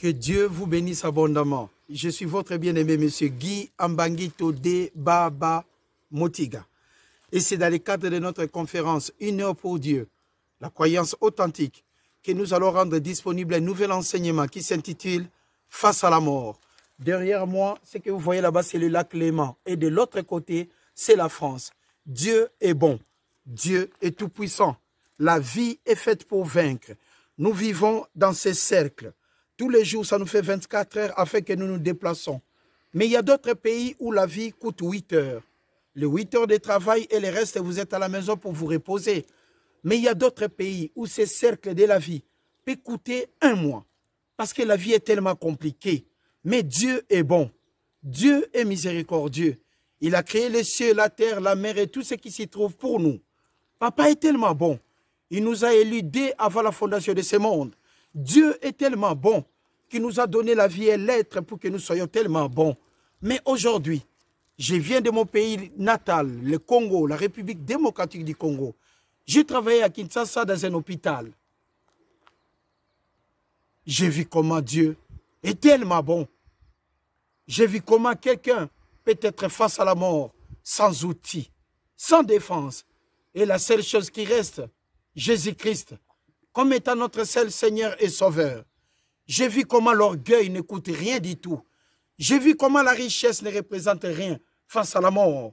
Que Dieu vous bénisse abondamment. Je suis votre bien-aimé monsieur Guy Ambangito de Baba Motiga. Et c'est dans le cadre de notre conférence Une heure pour Dieu, la croyance authentique, que nous allons rendre disponible un nouvel enseignement qui s'intitule Face à la mort. Derrière moi, ce que vous voyez là-bas, c'est le lac Léman. Et de l'autre côté, c'est la France. Dieu est bon. Dieu est tout-puissant. La vie est faite pour vaincre. Nous vivons dans ces cercles. Tous les jours, ça nous fait 24 heures afin que nous nous déplaçons. Mais il y a d'autres pays où la vie coûte 8 heures. Les 8 heures de travail et le reste, vous êtes à la maison pour vous reposer. Mais il y a d'autres pays où ces cercles de la vie peuvent coûter 1 mois. Parce que la vie est tellement compliquée. Mais Dieu est bon. Dieu est miséricordieux. Il a créé les cieux, la terre, la mer et tout ce qui s'y trouve pour nous. Papa est tellement bon. Il nous a élus dès avant la fondation de ce monde. Dieu est tellement bon qu'il nous a donné la vie et l'être pour que nous soyons tellement bons. Mais aujourd'hui, je viens de mon pays natal, le Congo, la République démocratique du Congo. J'ai travaillé à Kinshasa dans un hôpital. J'ai vu comment Dieu est tellement bon. J'ai vu comment quelqu'un peut être face à la mort, sans outils, sans défense. Et la seule chose qui reste, Jésus-Christ, comme étant notre seul Seigneur et Sauveur. J'ai vu comment l'orgueil ne coûte rien du tout. J'ai vu comment la richesse ne représente rien face à la mort.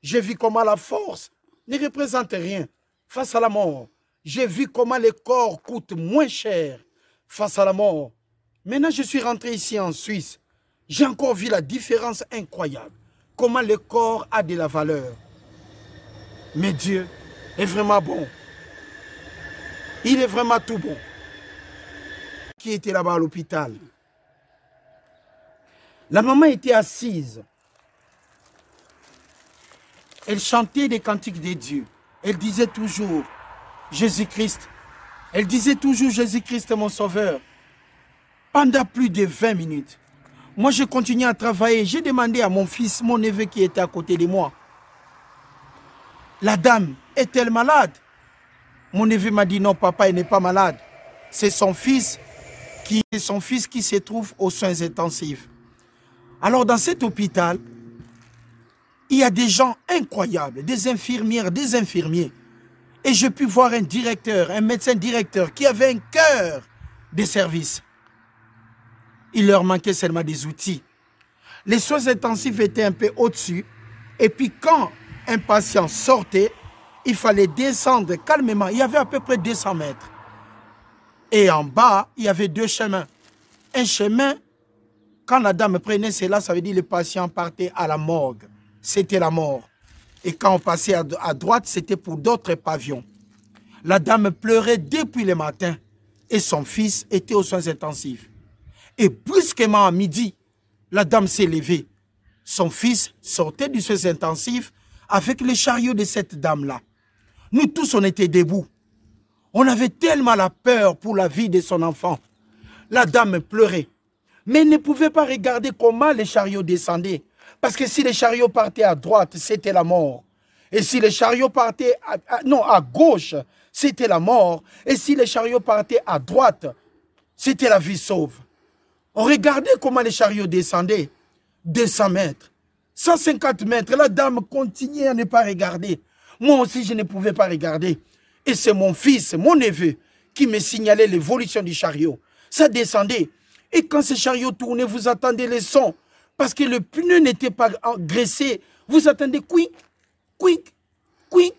J'ai vu comment la force ne représente rien face à la mort. J'ai vu comment le corps coûte moins cher face à la mort. Maintenant, je suis rentré ici en Suisse. J'ai encore vu la différence incroyable. Comment le corps a de la valeur. Mais Dieu est vraiment bon. Il est vraiment tout bon. Qui était là-bas à l'hôpital? La maman était assise. Elle chantait des cantiques de Dieu. Elle disait toujours Jésus-Christ. Elle disait toujours Jésus-Christ mon sauveur. Pendant plus de 20 minutes. Moi, je continuais à travailler. J'ai demandé à mon fils, mon neveu qui était à côté de moi. La dame est-elle malade? Mon neveu m'a dit non, papa, il n'est pas malade. C'est son fils qui se trouve aux soins intensifs. Alors, dans cet hôpital, il y a des gens incroyables, des infirmières, des infirmiers. Et j'ai pu voir un directeur, un médecin directeur qui avait un cœur de service. Il leur manquait seulement des outils. Les soins intensifs étaient un peu au-dessus. Et puis quand un patient sortait, il fallait descendre calmement. Il y avait à peu près 200 mètres. Et en bas, il y avait 2 chemins. Un chemin, quand la dame prenait cela, ça veut dire que le patient partait à la morgue. C'était la mort. Et quand on passait à droite, c'était pour d'autres pavillons. La dame pleurait depuis le matin. Et son fils était aux soins intensifs. Et brusquement à midi, la dame s'est levée. Son fils sortait du soins intensif avec le chariot de cette dame-là. Nous tous, on était debout. On avait tellement la peur pour la vie de son enfant. La dame pleurait. Mais elle ne pouvait pas regarder comment le chariot descendait. Parce que si le chariot partait à droite, c'était la mort. Et si le chariot partait à gauche, c'était la mort. Et si le chariot partait à droite, c'était la vie sauve. On regardait comment le chariot descendait. 200 mètres, 150 mètres. La dame continuait à ne pas regarder. Moi aussi, je ne pouvais pas regarder. Et c'est mon fils, mon neveu, qui me signalait l'évolution du chariot. Ça descendait. Et quand ce chariot tournait, vous attendez les sons. Parce que le pneu n'était pas graissé. Vous attendez quick, quick, quick,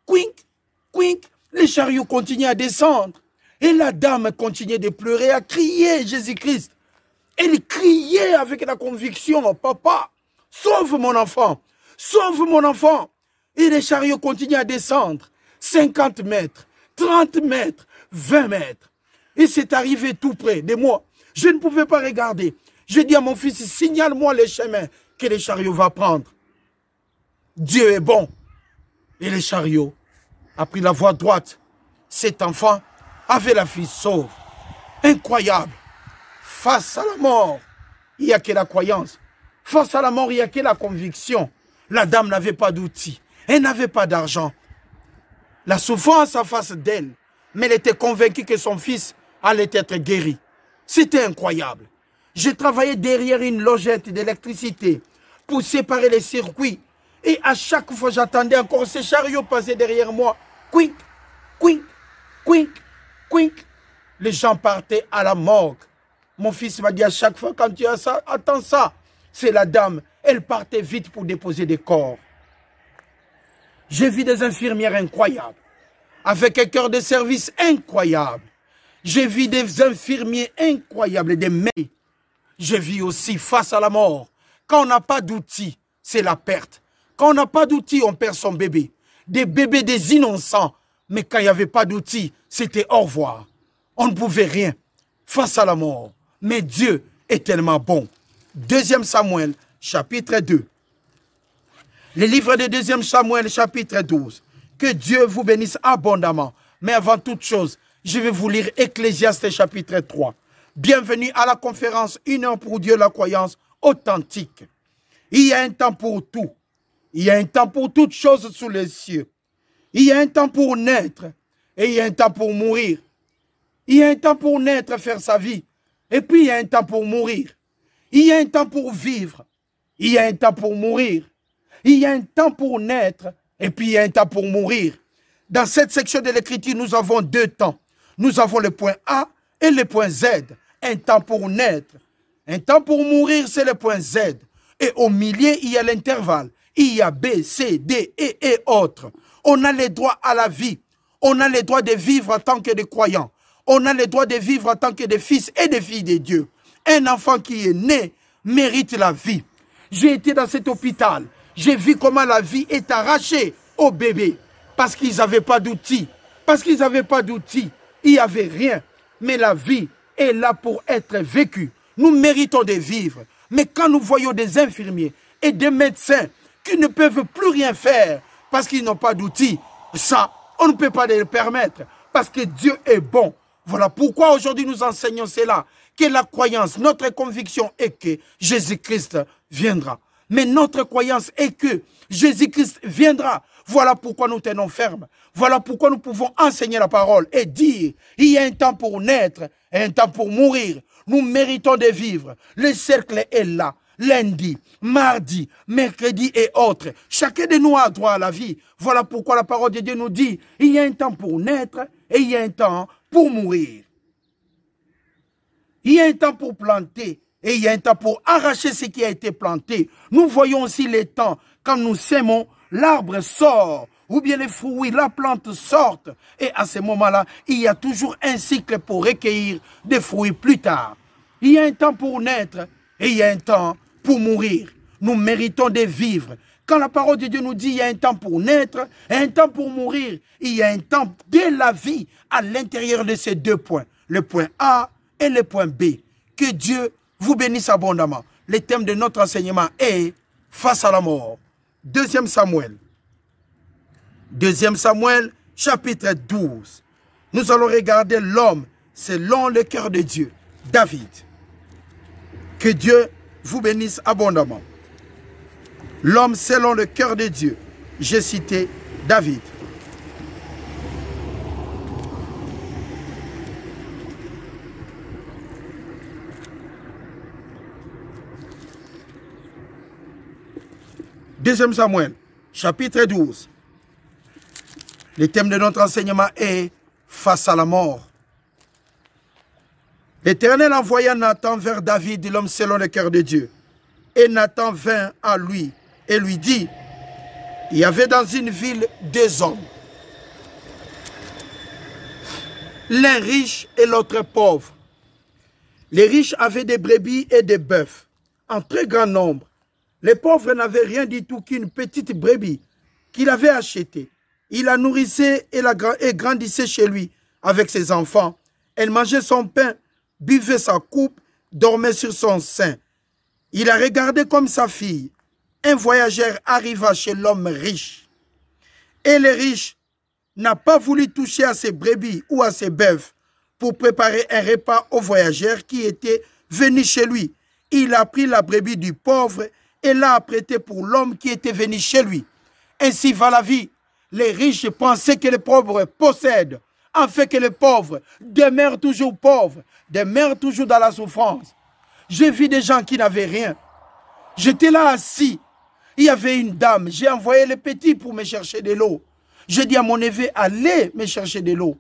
quick, quick. Le chariot continuait à descendre. Et la dame continuait de pleurer, à crier Jésus-Christ. Elle criait avec la conviction, papa, sauve mon enfant, sauve mon enfant. Et le chariot continuait à descendre, 50 mètres, 30 mètres, 20 mètres. Et c'est arrivé tout près de moi. Je ne pouvais pas regarder. Je dis à mon fils, signale-moi le chemin que le chariot va prendre. Dieu est bon. Et le chariot a pris la voie droite. Cet enfant avait la fille sauve. Incroyable. Face à la mort, il n'y a que la croyance. Face à la mort, il n'y a que la conviction. La dame n'avait pas d'outils. Elle n'avait pas d'argent. La souffrance en face d'elle. Mais elle était convaincue que son fils allait être guéri. C'était incroyable. J'ai travaillé derrière une logette d'électricité pour séparer les circuits. Et à chaque fois, j'attendais encore ces chariots passer derrière moi. Quick, quick, quick, quick. Les gens partaient à la morgue. Mon fils m'a dit à chaque fois, quand tu as ça, attends ça. C'est la dame. Elle partait vite pour déposer des corps. J'ai vu des infirmières incroyables, avec un cœur de service incroyable. J'ai vu des infirmiers incroyables, des médecins. J'ai vu aussi face à la mort. Quand on n'a pas d'outils, c'est la perte. Quand on n'a pas d'outils, on perd son bébé. Des bébés, des innocents. Mais quand il n'y avait pas d'outils, c'était au revoir. On ne pouvait rien face à la mort. Mais Dieu est tellement bon. 2 Samuel, chapitre 2. Le livre de 2 Samuel, chapitre 12. Que Dieu vous bénisse abondamment. Mais avant toute chose, je vais vous lire Ecclésiaste, chapitre 3. Bienvenue à la conférence 1 heure pour Dieu, la croyance authentique. Il y a un temps pour tout. Il y a un temps pour toutes choses sous les cieux. Il y a un temps pour naître et il y a un temps pour mourir. Il y a un temps pour naître, faire sa vie. Et puis il y a un temps pour mourir. Il y a un temps pour vivre. Il y a un temps pour mourir. Il y a un temps pour naître et puis il y a un temps pour mourir. Dans cette section de l'écriture, nous avons 2 temps. Nous avons le point A et le point Z. Un temps pour naître. Un temps pour mourir, c'est le point Z. Et au milieu, il y a l'intervalle. Il y a B, C, D, E et autres. On a les droits à la vie. On a les droits de vivre en tant que des croyants. On a les droits de vivre en tant que des fils et des filles de Dieu. Un enfant qui est né mérite la vie. J'ai été dans cet hôpital. J'ai vu comment la vie est arrachée aux bébés. Parce qu'ils n'avaient pas d'outils. Parce qu'ils n'avaient pas d'outils. Il n'y avait rien. Mais la vie est là pour être vécue. Nous méritons de vivre. Mais quand nous voyons des infirmiers et des médecins qui ne peuvent plus rien faire parce qu'ils n'ont pas d'outils, ça, on ne peut pas le permettre parce que Dieu est bon. Voilà pourquoi aujourd'hui nous enseignons cela, que la croyance, notre conviction est que Jésus-Christ viendra. Mais notre croyance est que Jésus-Christ viendra. Voilà pourquoi nous tenons ferme. Voilà pourquoi nous pouvons enseigner la parole et dire, il y a un temps pour naître et un temps pour mourir. Nous méritons de vivre. Le cercle est là. Lundi, mardi, mercredi et autres. Chacun de nous a droit à la vie. Voilà pourquoi la parole de Dieu nous dit, il y a un temps pour naître et il y a un temps pour mourir. Il y a un temps pour planter et il y a un temps pour arracher ce qui a été planté. Nous voyons aussi les temps. Quand nous sèmons, l'arbre sort. Ou bien les fruits, la plante sortent. Et à ce moment-là, il y a toujours un cycle pour recueillir des fruits plus tard. Il y a un temps pour naître et il y a un temps pour mourir. Nous méritons de vivre. Quand la parole de Dieu nous dit il y a un temps pour naître et un temps pour mourir, il y a un temps de la vie à l'intérieur de ces 2 points. Le point A et le point B. Que Dieu vous bénisse abondamment. Le thème de notre enseignement est face à la mort. 2 Samuel. 2 Samuel, chapitre 12. Nous allons regarder l'homme selon le cœur de Dieu, David. Que Dieu vous bénisse abondamment. L'homme selon le cœur de Dieu. J'ai cité David. Deuxième Samuel, chapitre 12. Le thème de notre enseignement est face à la mort. L'Éternel envoya Nathan vers David, l'homme selon le cœur de Dieu. Et Nathan vint à lui et lui dit, il y avait dans une ville 2 hommes, l'un riche et l'autre pauvre. Les riches avaient des brebis et des bœufs en très grand nombre. Les pauvres n'avaient rien du tout qu'une petite brebis qu'il avait achetée. Il la nourrissait et grandissait chez lui avec ses enfants. Elle mangeait son pain, buvait sa coupe, dormait sur son sein. Il la regardait comme sa fille. Un voyageur arriva chez l'homme riche. Et le riche n'a pas voulu toucher à ses brebis ou à ses bœufs pour préparer un repas au voyageur qui était venu chez lui. Il a pris la brebis du pauvre et l'a apprêtée pour l'homme qui était venu chez lui. Ainsi va la vie. Les riches pensaient que les pauvres possèdent, afin que les pauvres demeurent toujours pauvres, demeurent toujours dans la souffrance. J'ai vu des gens qui n'avaient rien. J'étais là assis. Il y avait une dame. J'ai envoyé le petit pour me chercher de l'eau. J'ai dit à mon neveu, allez me chercher de l'eau.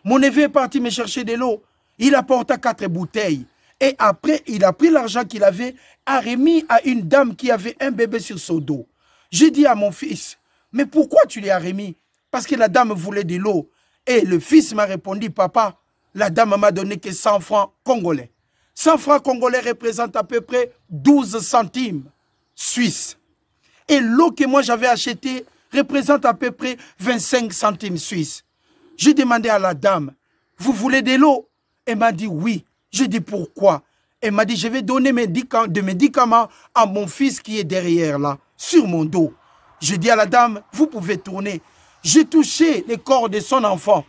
Mon neveu est parti me chercher de l'eau. Il apporta 4 bouteilles. Et après, il a pris l'argent qu'il avait, a remis à une dame qui avait un bébé sur son dos. J'ai dit à mon fils, mais pourquoi tu lui as remis? Parce que la dame voulait de l'eau. Et le fils m'a répondu, papa, la dame m'a donné que 100 francs congolais. 100 francs congolais représentent à peu près 12 centimes suisses. Et l'eau que moi j'avais achetée représente à peu près 25 centimes suisses. J'ai demandé à la dame, vous voulez de l'eau? Elle m'a dit oui. J'ai dit pourquoi? Elle m'a dit, je vais donner des médicaments à mon fils qui est derrière là, sur mon dos. J'ai dit à la dame, vous pouvez tourner. J'ai touché le corps de son enfant.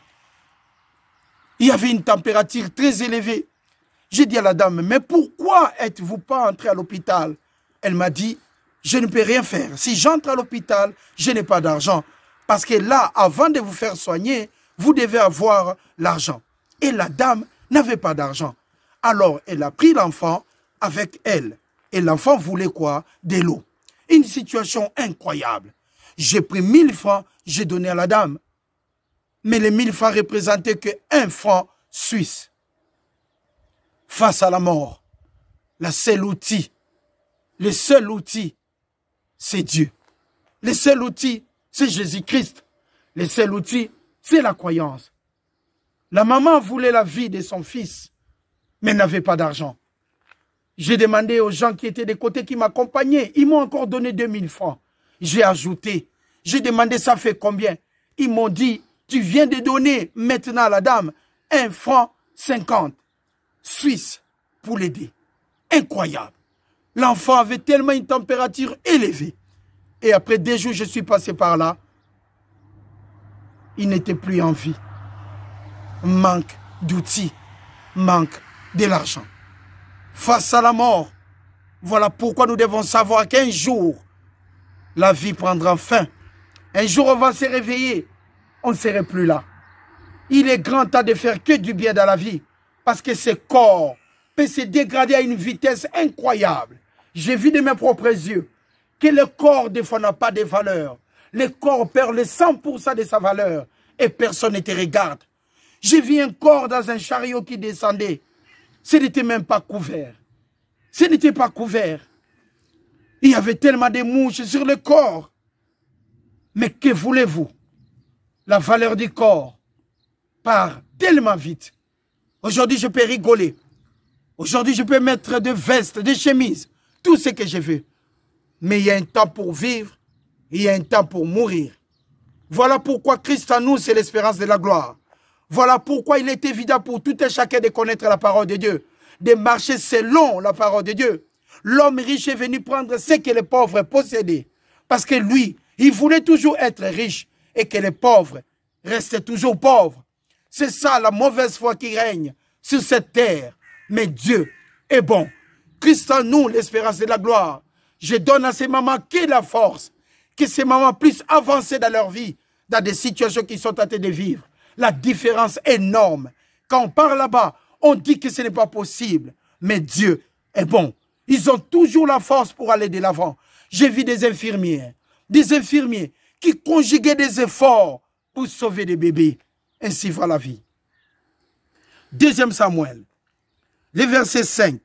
Il y avait une température très élevée. J'ai dit à la dame, mais pourquoi êtes-vous pas entré à l'hôpital? Elle m'a dit, je ne peux rien faire. Si j'entre à l'hôpital, je n'ai pas d'argent. Parce que là, avant de vous faire soigner, vous devez avoir l'argent. Et la dame n'avait pas d'argent. Alors, elle a pris l'enfant avec elle. Et l'enfant voulait quoi? De l'eau. Une situation incroyable. J'ai pris 1000 francs, j'ai donné à la dame. Mais les 1000 francs représentaient que 1 franc suisse. Face à la mort, le seul outil, c'est Dieu. Le seul outil, c'est Jésus-Christ. Le seul outil, c'est la croyance. La maman voulait la vie de son fils, mais n'avait pas d'argent. J'ai demandé aux gens qui étaient des côtés qui m'accompagnaient. Ils m'ont encore donné 2000 francs. J'ai ajouté. J'ai demandé ça fait combien? Ils m'ont dit, tu viens de donner maintenant à la dame 1 franc 50 suisse pour l'aider. Incroyable. L'enfant avait tellement une température élevée. Et après 2 jours, je suis passé par là. Il n'était plus en vie. Manque d'outils, manque de l'argent. Face à la mort, voilà pourquoi nous devons savoir qu'un jour, la vie prendra fin. Un jour, on va se réveiller, on ne serait plus là. Il est grand temps de faire que du bien dans la vie, parce que ce corps peut se dégrader à une vitesse incroyable. J'ai vu de mes propres yeux que le corps, des fois, n'a pas de valeur. Le corps perd le 100% de sa valeur et personne ne te regarde. J'ai vu un corps dans un chariot qui descendait. Ce n'était même pas couvert. Ce n'était pas couvert. Il y avait tellement de mouches sur le corps. Mais que voulez-vous? La valeur du corps part tellement vite. Aujourd'hui, je peux rigoler. Aujourd'hui, je peux mettre des vestes, des chemises, tout ce que je veux. Mais il y a un temps pour vivre, il y a un temps pour mourir. Voilà pourquoi Christ en nous, c'est l'espérance de la gloire. Voilà pourquoi il est évident pour tout et chacun de connaître la parole de Dieu, de marcher selon la parole de Dieu. L'homme riche est venu prendre ce que les pauvres possédaient. Parce que lui, il voulait toujours être riche et que les pauvres restent toujours pauvres. C'est ça la mauvaise foi qui règne sur cette terre. Mais Dieu est bon. Christ en nous, l'espérance de la gloire. Je donne à ces mamans qui la force, que ces mamans puissent avancer dans leur vie, dans des situations qu'ils sont en train de vivre. La différence est énorme. Quand on part là-bas, on dit que ce n'est pas possible. Mais Dieu est bon. Ils ont toujours la force pour aller de l'avant. J'ai vu des infirmiers qui conjuguaient des efforts pour sauver des bébés. Ainsi va la vie. 2 Samuel, le verset 5.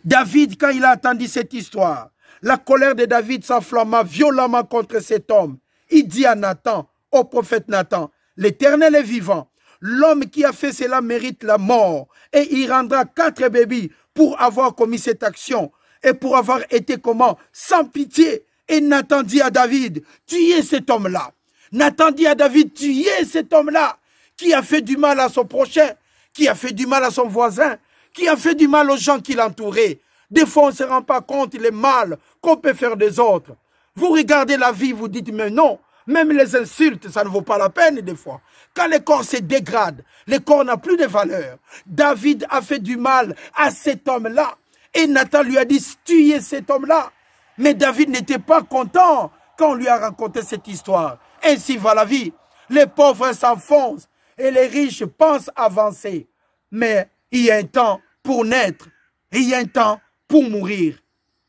David, quand il a entendu cette histoire, la colère de David s'enflamma violemment contre cet homme. Il dit à Nathan, au prophète Nathan, l'Éternel est vivant. L'homme qui a fait cela mérite la mort. Et il rendra 4 bébés pour avoir commis cette action. Et pour avoir été comment? Sans pitié. Et Nathan dit à David, tuez cet homme-là. Nathan dit à David, tuez cet homme-là. Qui a fait du mal à son prochain. Qui a fait du mal à son voisin. Qui a fait du mal aux gens qui l'entouraient. Des fois, on ne se rend pas compte le mal qu'on peut faire des autres. Vous regardez la vie, vous dites, mais non. Même les insultes, ça ne vaut pas la peine des fois. Quand le corps se dégrade, le corps n'a plus de valeur. David a fait du mal à cet homme-là. Et Nathan lui a dit, tuez cet homme-là. Mais David n'était pas content quand on lui a raconté cette histoire. Ainsi va la vie. Les pauvres s'enfoncent. et les riches pensent avancer. Mais il y a un temps pour naître et il y a un temps pour mourir.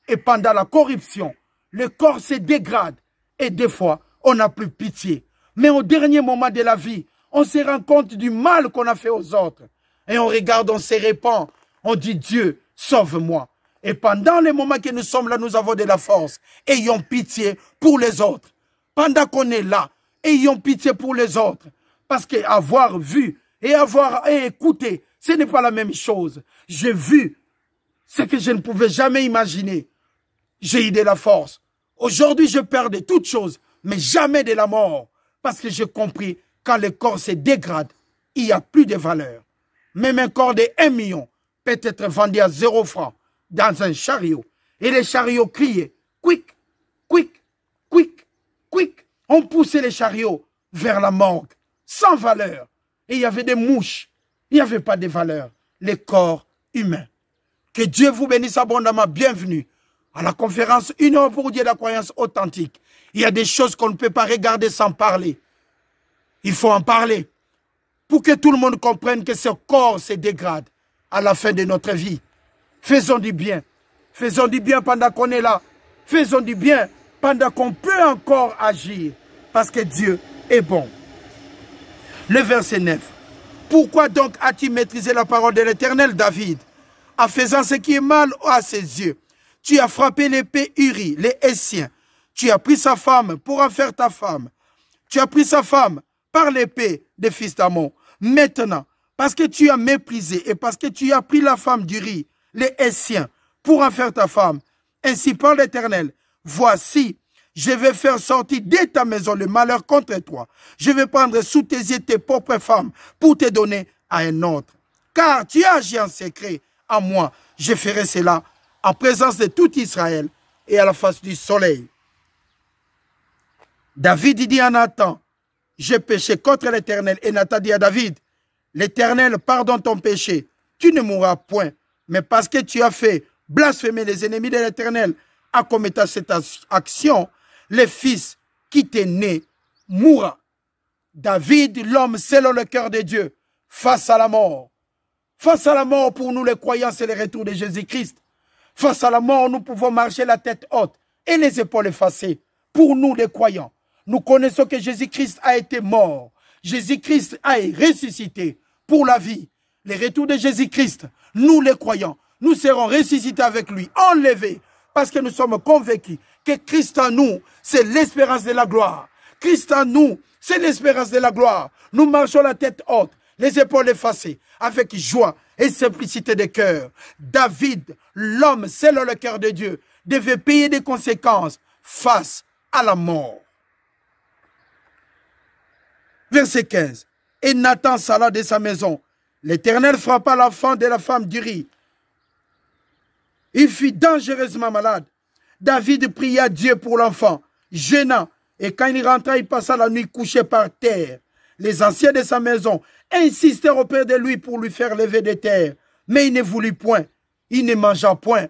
Et pendant la corruption, le corps se dégrade et des fois, on n'a plus pitié. Mais au dernier moment de la vie, on se rend compte du mal qu'on a fait aux autres. Et on regarde, on se répand, on dit Dieu, sauve-moi. Et pendant les moments que nous sommes là, nous avons de la force. Ayons pitié pour les autres. Pendant qu'on est là, ayons pitié pour les autres. Parce qu'avoir vu et avoir écouté, ce n'est pas la même chose. J'ai vu ce que je ne pouvais jamais imaginer. J'ai eu de la force. Aujourd'hui, je perds de toutes choses, mais jamais de la mort. Parce que j'ai compris, quand le corps se dégrade, il n'y a plus de valeur. Même un corps de 1 million peut être vendu à 0 francs dans un chariot. Et les chariots criaient, quick, quick, quick, quick. On poussait les chariots vers la morgue, sans valeur. Et il y avait des mouches. Il n'y avait pas de valeur. Les corps humains. Que Dieu vous bénisse abondamment. Bienvenue à la conférence 1 heure pour Dieu, la croyance authentique. Il y a des choses qu'on ne peut pas regarder sans parler. Il faut en parler. Pour que tout le monde comprenne que ce corps se dégrade à la fin de notre vie. Faisons du bien. Faisons du bien pendant qu'on est là. Faisons du bien pendant qu'on peut encore agir. Parce que Dieu est bon. Le verset 9. Pourquoi donc as-tu maîtrisé la parole de l'Éternel, David, en faisant ce qui est mal à ses yeux? Tu as frappé l'épée Uri, les Hessiens. Tu as pris sa femme pour en faire ta femme. Tu as pris sa femme par l'épée des fils d'Amon. Maintenant, parce que tu as méprisé et parce que tu as pris la femme d'Uri, les Hessiens, pour en faire ta femme, ainsi parle l'Éternel, voici, je vais faire sortir de ta maison le malheur contre toi. Je vais prendre sous tes yeux tes propres femmes pour te donner à un autre. Car tu as agi en secret à moi. Je ferai cela en présence de tout Israël et à la face du soleil. David dit à Nathan, j'ai péché contre l'Éternel. Et Nathan dit à David, l'Éternel pardonne ton péché. Tu ne mourras point. Mais parce que tu as fait blasphémer les ennemis de l'Éternel en commettant cette action, le fils qui t'est né mourra. David, l'homme selon le cœur de Dieu, face à la mort. Face à la mort, pour nous les croyants, c'est le retour de Jésus-Christ. Face à la mort, nous pouvons marcher la tête haute et les épaules effacées. Pour nous les croyants, nous connaissons que Jésus-Christ a été mort. Jésus-Christ a ressuscité pour la vie. Le retour de Jésus-Christ, nous les croyants, nous serons ressuscités avec lui, enlevés, parce que nous sommes convaincus que Christ en nous, c'est l'espérance de la gloire. Christ en nous, c'est l'espérance de la gloire. Nous marchons la tête haute, les épaules effacées, avec joie et simplicité de cœur. David, l'homme selon le cœur de Dieu, devait payer des conséquences face à la mort. Verset 15. Et Nathan s'alla de sa maison. L'Éternel frappa l'enfant de la femme d'Uri. Il fut dangereusement malade. David pria Dieu pour l'enfant, gênant, et quand il rentra, il passa la nuit couché par terre. Les anciens de sa maison insistèrent auprès de lui pour lui faire lever de terre, mais il ne voulut point, il ne mangea point.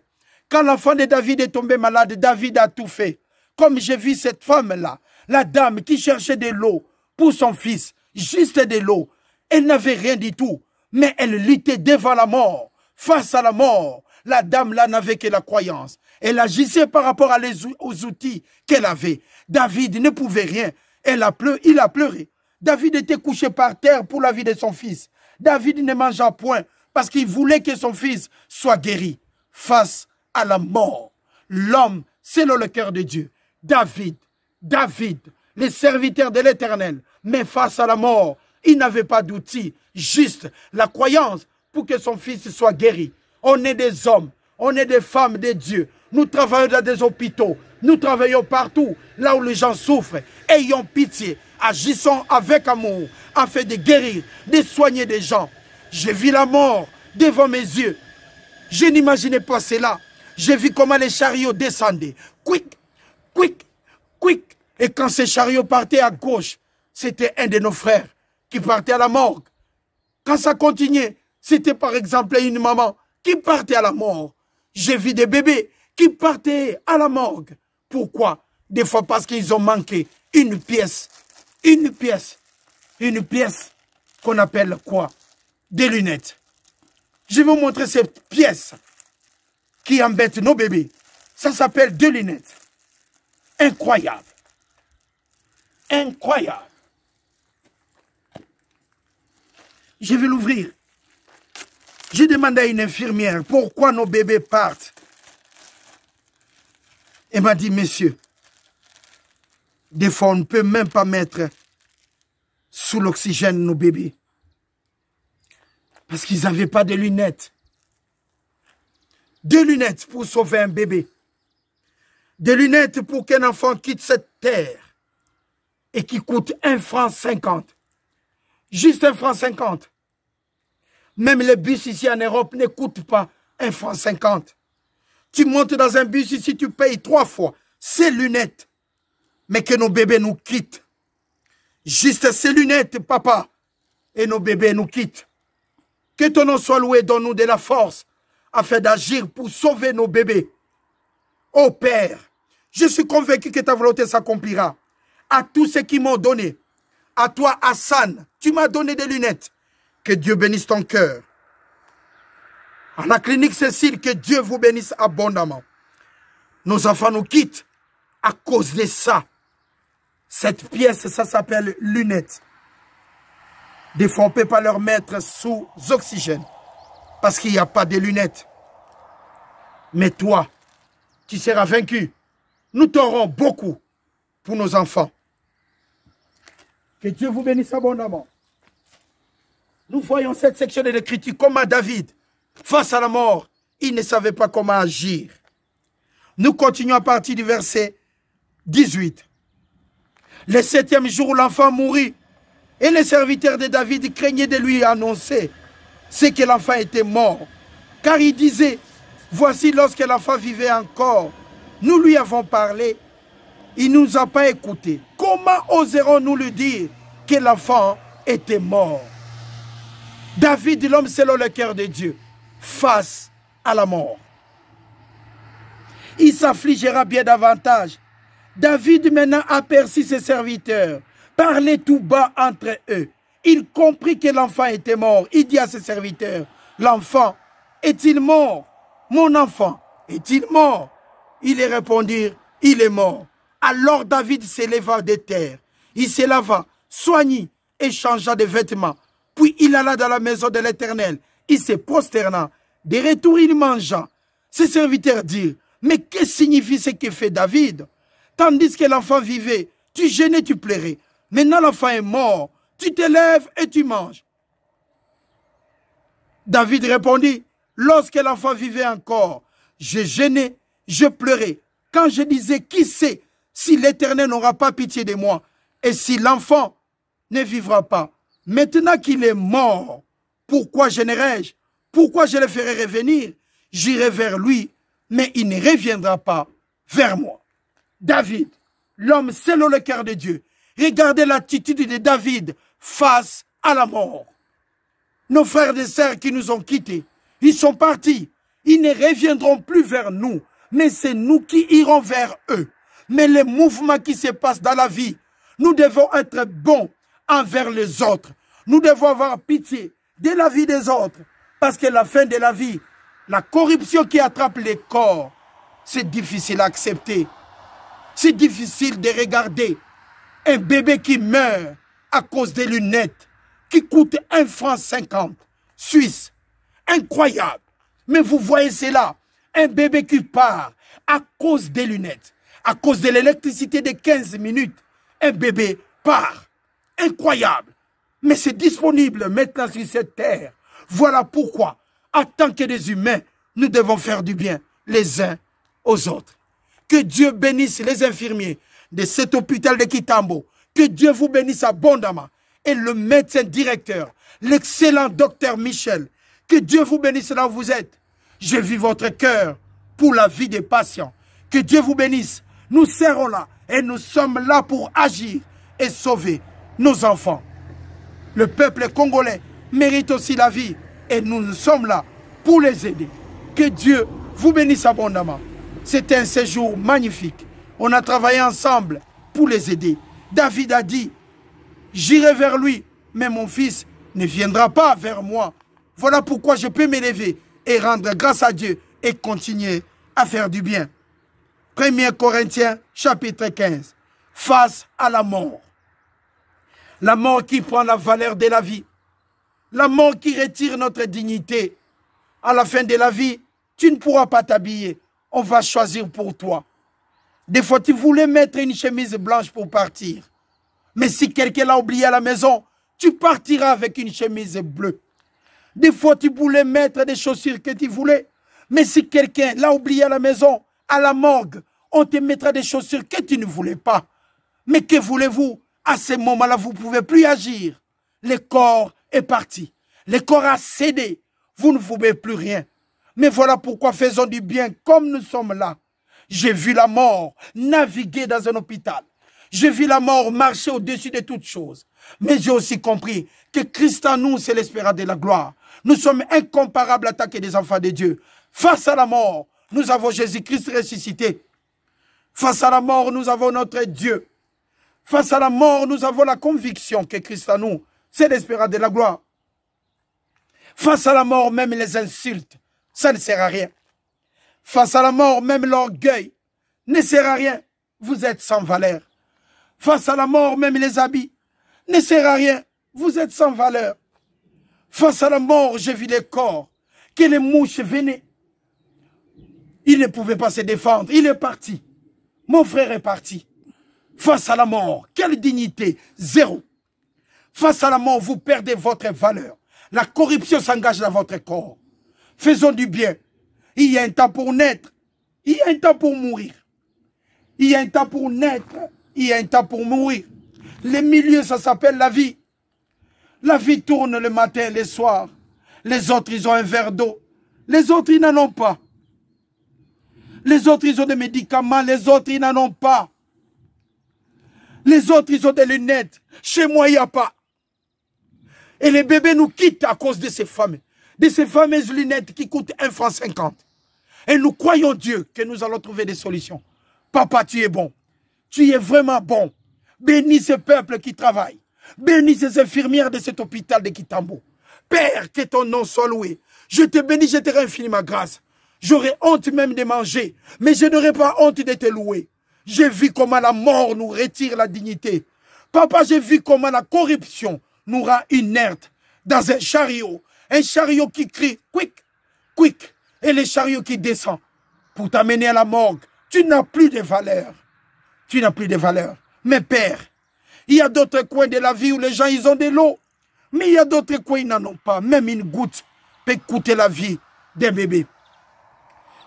Quand l'enfant de David est tombé malade, David a tout fait. Comme j'ai vu cette femme-là, la dame qui cherchait de l'eau pour son fils, juste de l'eau. Elle n'avait rien du tout, mais elle luttait devant la mort, face à la mort. La dame-là n'avait que la croyance. Elle agissait par rapport aux outils qu'elle avait. David ne pouvait rien. Il a pleuré. David était couché par terre pour la vie de son fils. David ne mangea point parce qu'il voulait que son fils soit guéri face à la mort. L'homme, selon le cœur de Dieu. David, le serviteur de l'Éternel, mais face à la mort, il n'avait pas d'outils, juste la croyance pour que son fils soit guéri. On est des hommes, on est des femmes de Dieu. Nous travaillons dans des hôpitaux, nous travaillons partout, là où les gens souffrent. Ayons pitié, agissons avec amour, afin de guérir, de soigner des gens. J'ai vu la mort devant mes yeux. Je n'imaginais pas cela. J'ai vu comment les chariots descendaient. Quick, quick, quick. Et quand ces chariots partaient à gauche, c'était un de nos frères qui partait à la morgue. Quand ça continuait, c'était par exemple une maman qui partait à la mort. J'ai vu des bébés qui partaient à la morgue. Pourquoi? Des fois parce qu'ils ont manqué une pièce. Une pièce. Une pièce. qu'on appelle quoi? Des lunettes. Je vais vous montrer ces pièces qui embêtent nos bébés. Ça s'appelle des lunettes. Incroyable. Incroyable. Je vais l'ouvrir. J'ai demandé à une infirmière pourquoi nos bébés partent. Elle m'a dit, monsieur, des fois on ne peut même pas mettre sous l'oxygène nos bébés. Parce qu'ils n'avaient pas de lunettes. 2 lunettes pour sauver un bébé. Des lunettes pour qu'un enfant quitte cette terre. Et qui coûte 1,50 franc. Juste 1,50 franc. Même les bus ici en Europe ne coûtent pas 1,50 franc. Tu montes dans un bus ici, tu payes 3 fois ces lunettes. Mais que nos bébés nous quittent. Juste ces lunettes, papa. Et nos bébés nous quittent. Que ton nom soit loué, donne-nous de la force afin d'agir pour sauver nos bébés. Ô Père, je suis convaincu que ta volonté s'accomplira. À tous ceux qui m'ont donné, à toi Hassan, tu m'as donné des lunettes. Que Dieu bénisse ton cœur. À la clinique Cécile, que Dieu vous bénisse abondamment. Nos enfants nous quittent à cause de ça. Cette pièce, ça s'appelle lunettes. Des fois, on ne peut pas leur mettre sous oxygène parce qu'il n'y a pas de lunettes. Mais toi, tu seras vaincu. Nous t'aurons beaucoup pour nos enfants. Que Dieu vous bénisse abondamment. Nous voyons cette section de l'écriture comme à David. Face à la mort, il ne savait pas comment agir. Nous continuons à partir du verset 18. Le 7e jour, l'enfant mourut. Et les serviteurs de David craignaient de lui annoncer ce que l'enfant était mort. Car il disait, voici lorsque l'enfant vivait encore, nous lui avons parlé, il ne nous a pas écoutés. Comment oserons-nous lui dire que l'enfant était mort? David, l'homme selon le cœur de Dieu, face à la mort. Il s'affligera bien davantage. David maintenant aperçut ses serviteurs, parlait tout bas entre eux. Il comprit que l'enfant était mort. Il dit à ses serviteurs, l'enfant est-il mort? Mon enfant est-il mort? Ils lui répondirent, il est mort. Alors David s'éleva de terre. Il se lava, soignit et changea de vêtements. Puis il alla dans la maison de l'Éternel. Il se prosterna. De retour, il mangea. Ses serviteurs dirent, mais que signifie ce que fait David? Tandis que l'enfant vivait, tu gênais, tu pleurais. Maintenant l'enfant est mort. Tu te lèves et tu manges. David répondit, lorsque l'enfant vivait encore, je gênais, je pleurais. Quand je disais, qui sait si l'Éternel n'aura pas pitié de moi et si l'enfant ne vivra pas. Maintenant qu'il est mort, pourquoi gênerais-je? Pourquoi je le ferai revenir? J'irai vers lui, mais il ne reviendra pas vers moi. David, l'homme selon le cœur de Dieu. Regardez l'attitude de David face à la mort. Nos frères et sœurs qui nous ont quittés, ils sont partis. Ils ne reviendront plus vers nous, mais c'est nous qui irons vers eux. Mais les mouvements qui se passent dans la vie, nous devons être bons envers les autres. Nous devons avoir pitié de la vie des autres. Parce que la fin de la vie, la corruption qui attrape les corps, c'est difficile à accepter. C'est difficile de regarder un bébé qui meurt à cause des lunettes qui coûtent 1,50 franc suisse. Incroyable. Mais vous voyez cela, un bébé qui part à cause des lunettes, à cause de l'électricité de 15 minutes, un bébé part. Incroyable. Mais c'est disponible maintenant sur cette terre. Voilà pourquoi, en tant que des humains, nous devons faire du bien les uns aux autres. Que Dieu bénisse les infirmiers de cet hôpital de Kitambo. Que Dieu vous bénisse abondamment. Et le médecin directeur, l'excellent docteur Michel. Que Dieu vous bénisse là où vous êtes. Je vis votre cœur pour la vie des patients. Que Dieu vous bénisse. Nous serons là et nous sommes là pour agir et sauver nos enfants. Le peuple congolais mérite aussi la vie et nous sommes là pour les aider. Que Dieu vous bénisse abondamment. C'était un séjour magnifique. On a travaillé ensemble pour les aider. David a dit, j'irai vers lui, mais mon fils, ne viendra pas vers moi. Voilà pourquoi je peux m'élever et rendre grâce à Dieu et continuer à faire du bien. 1 Corinthiens chapitre 15. Face à la mort. La mort qui prend la valeur de la vie. La mort qui retire notre dignité. À la fin de la vie, tu ne pourras pas t'habiller. On va choisir pour toi. Des fois, tu voulais mettre une chemise blanche pour partir. Mais si quelqu'un l'a oublié à la maison, tu partiras avec une chemise bleue. Des fois, tu voulais mettre des chaussures que tu voulais. Mais si quelqu'un l'a oublié à la maison, à la morgue, on te mettra des chaussures que tu ne voulais pas. Mais que voulez-vous? À ce moment-là, vous ne pouvez plus agir. Le corps est parti. Le corps a cédé. Vous ne pouvez plus rien. Mais voilà pourquoi faisons du bien comme nous sommes là. J'ai vu la mort naviguer dans un hôpital. J'ai vu la mort marcher au-dessus de toutes choses. Mais j'ai aussi compris que Christ en nous, c'est l'espérance de la gloire. Nous sommes incomparables à attaquer des enfants de Dieu. Face à la mort, nous avons Jésus-Christ ressuscité. Face à la mort, nous avons notre Dieu. Face à la mort, nous avons la conviction que Christ en nous, c'est l'espérance de la gloire. Face à la mort, même les insultes, ça ne sert à rien. Face à la mort, même l'orgueil ne sert à rien. Vous êtes sans valeur. Face à la mort, même les habits ne sert à rien. Vous êtes sans valeur. Face à la mort, j'ai vu les corps, que les mouches venaient. Il ne pouvait pas se défendre. Il est parti. Mon frère est parti. Face à la mort, quelle dignité? Zéro. Face à la mort, vous perdez votre valeur. La corruption s'engage dans votre corps. Faisons du bien. Il y a un temps pour naître. Il y a un temps pour mourir. Il y a un temps pour naître. Il y a un temps pour mourir. Les milieux, ça s'appelle la vie. La vie tourne le matin et le soir. Les autres, ils ont un verre d'eau. Les autres, ils n'en ont pas. Les autres, ils ont des médicaments. Les autres, ils n'en ont pas. Les autres, ils ont des lunettes. Chez moi, il n'y a pas. Et les bébés nous quittent à cause de ces fameuses lunettes qui coûtent 1,50 franc. Et nous croyons Dieu que nous allons trouver des solutions. Papa, tu es bon. Tu es vraiment bon. Bénis ce peuple qui travaille. Bénis ces infirmières de cet hôpital de Kitambo. Père, que ton nom soit loué. Je te bénis, je te rends infiniment grâce. J'aurais honte même de manger, mais je n'aurais pas honte de te louer. J'ai vu comment la mort nous retire la dignité. Papa, j'ai vu comment la corruption nous rend inerte dans un chariot qui crie « quick, quick », et le chariot qui descend pour t'amener à la morgue. Tu n'as plus de valeur. Tu n'as plus de valeur. Mais Père, il y a d'autres coins de la vie où les gens, ils ont de l'eau. Mais il y a d'autres coins, ils n'en ont pas. Même une goutte peut coûter la vie d'un bébé.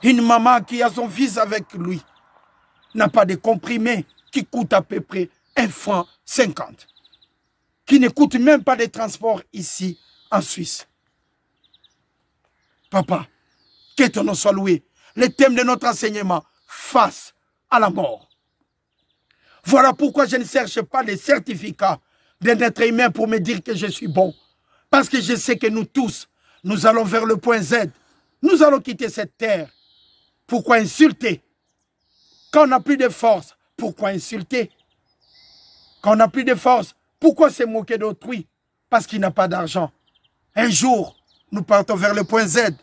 Une maman qui a son fils avec lui n'a pas de comprimé qui coûte à peu près 1,50 franc. Qui ne coûte même pas de transport ici en Suisse. Papa, que ton nom soit loué. Le thème de notre enseignement, face à la mort. Voilà pourquoi je ne cherche pas les certificats d'un être humain pour me dire que je suis bon. Parce que je sais que nous tous, nous allons vers le point Z. Nous allons quitter cette terre. Pourquoi insulter? Quand on n'a plus de force, pourquoi insulter? Quand on n'a plus de force, pourquoi se moquer d'autrui? Parce qu'il n'a pas d'argent. Un jour, nous partons vers le point Z.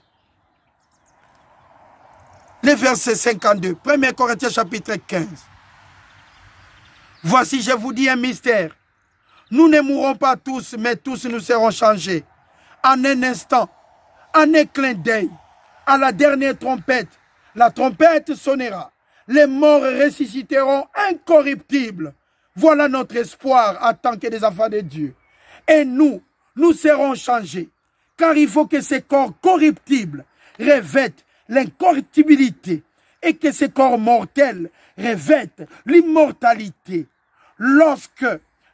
Le verset 52, 1 Corinthiens chapitre 15. Voici, je vous dis un mystère. Nous ne mourrons pas tous, mais tous nous serons changés. En un instant, en un clin d'œil, à la dernière trompette, la trompette sonnera. Les morts ressusciteront incorruptibles. Voilà notre espoir en tant que des enfants de Dieu. Et nous serons changés. Car il faut que ces corps corruptibles revêtent l'incorruptibilité et que ces corps mortels revêtent l'immortalité. Lorsque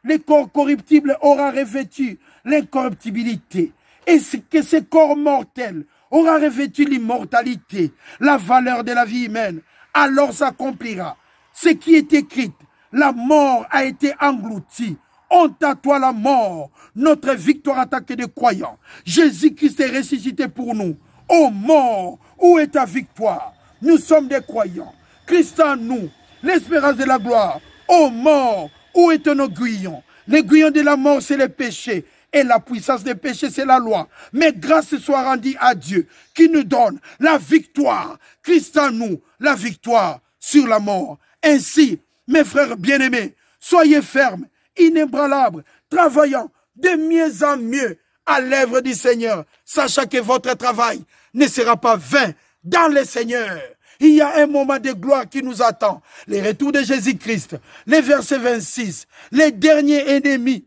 le corps corruptible aura revêtu l'incorruptibilité et que ce corps mortel aura revêtu l'immortalité, la valeur de la vie humaine, alors s'accomplira ce qui est écrit. La mort a été engloutie. Honte à toi la mort, notre victoire attaquée des croyants. Jésus-Christ est ressuscité pour nous. Ô mort, où est ta victoire? Nous sommes des croyants. Christ en nous, l'espérance de la gloire. Ô mort, où est ton aiguillon? L'aiguillon de la mort, c'est le péché. Et la puissance des péchés, c'est la loi. Mais grâce soit rendue à Dieu qui nous donne la victoire. Christ en nous, la victoire sur la mort. Ainsi, mes frères bien-aimés, soyez fermes, inébranlables, travaillant de mieux en mieux à l'œuvre du Seigneur, sachant que votre travail ne sera pas vain dans le Seigneur. Il y a un moment de gloire qui nous attend. Les retours de Jésus-Christ, les versets 26, les derniers ennemis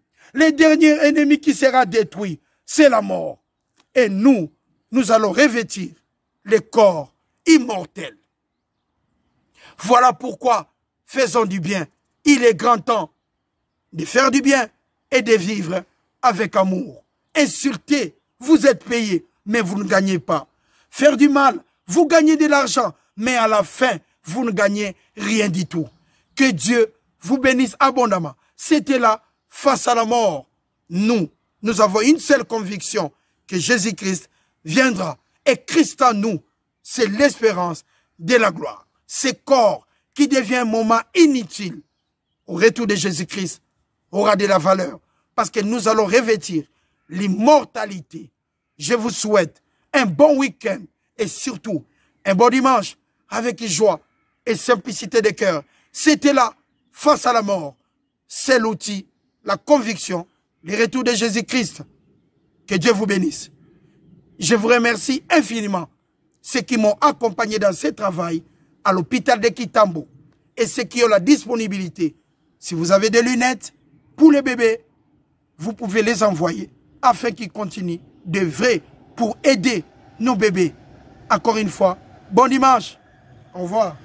qui sera détruit, c'est la mort. Et nous allons revêtir les corps immortels. Voilà pourquoi faisons du bien. Il est grand temps de faire du bien et de vivre avec amour. Insulter, vous êtes payé, mais vous ne gagnez pas. Faire du mal, vous gagnez de l'argent, mais à la fin, vous ne gagnez rien du tout. Que Dieu vous bénisse abondamment. C'était là, face à la mort. Nous avons une seule conviction, que Jésus-Christ viendra. Et Christ en nous, c'est l'espérance de la gloire. Ce corps qui devient un moment inutile au retour de Jésus-Christ aura de la valeur parce que nous allons revêtir l'immortalité. Je vous souhaite un bon week-end et surtout un bon dimanche avec joie et simplicité de cœur. C'était là, face à la mort. C'est l'outil, la conviction, le retour de Jésus-Christ. Que Dieu vous bénisse. Je vous remercie infiniment ceux qui m'ont accompagné dans ce travail à l'hôpital de Kitambo et ceux qui ont la disponibilité. Si vous avez des lunettes pour les bébés, vous pouvez les envoyer afin qu'ils continuent d'œuvrer pour aider nos bébés. Encore une fois, bon dimanche. Au revoir.